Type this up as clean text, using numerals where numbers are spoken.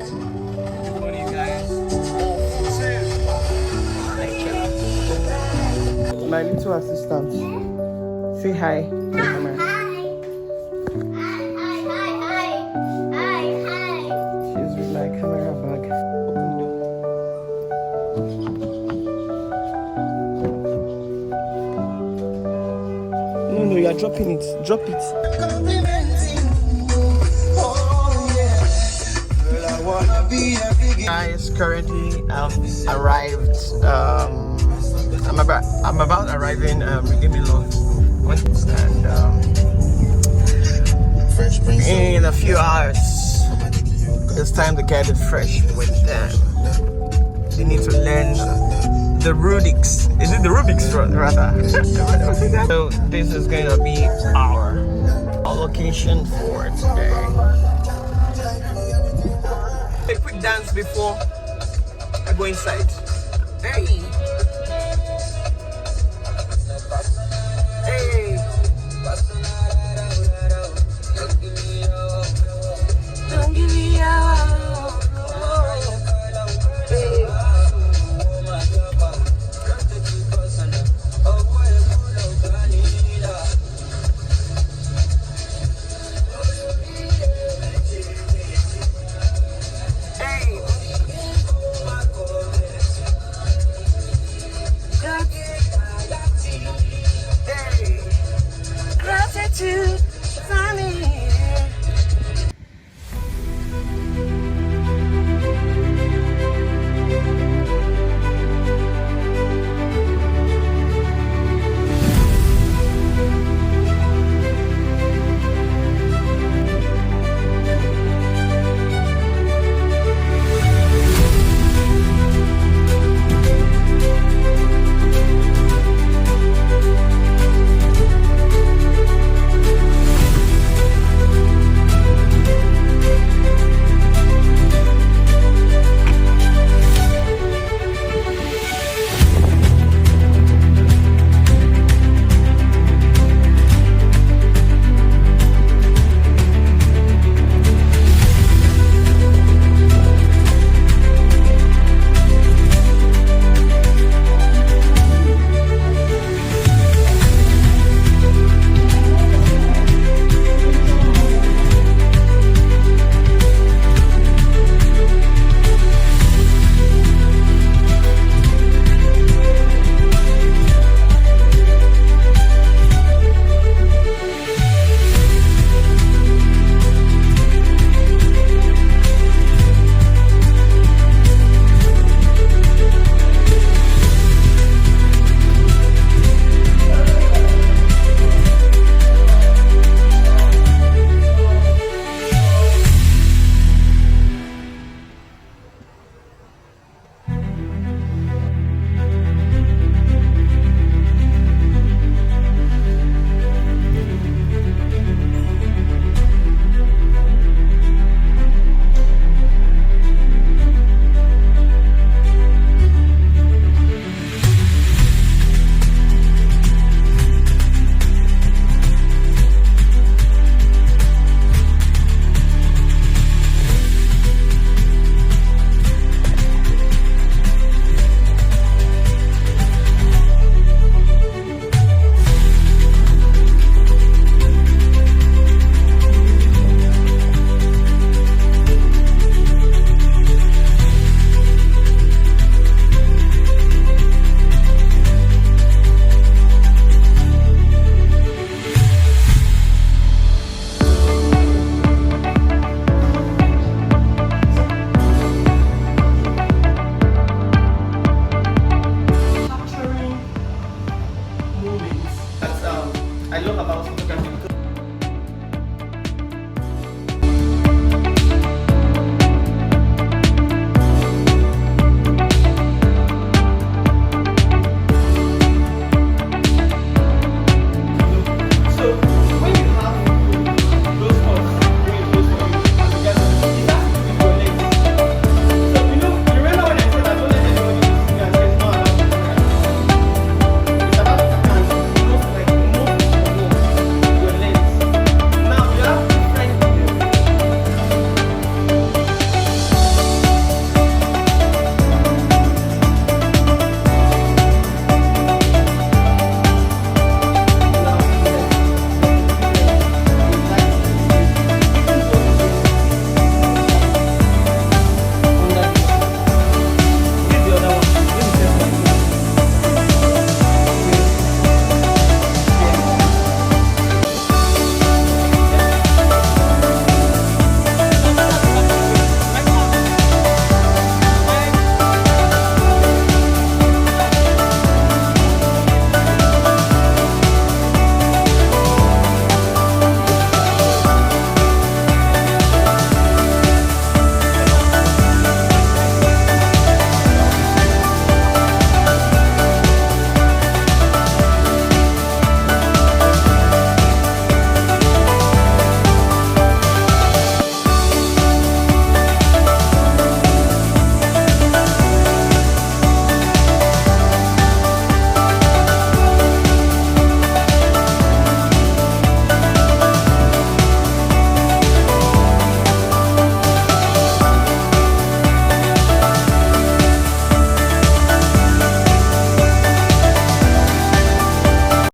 Good morning, guys. My little assistant. Say hi to the camera. She's with my camera bag. Open the door. No, you are dropping it. Drop it. Guys, currently arrived. I'm about arriving. Give me love. And in a few hours, it's time to get it fresh with them. They need to learn the Rubik's. Is it the Rubik's rather? So this is going to be our location for today. A quick dance before I go inside. Hey.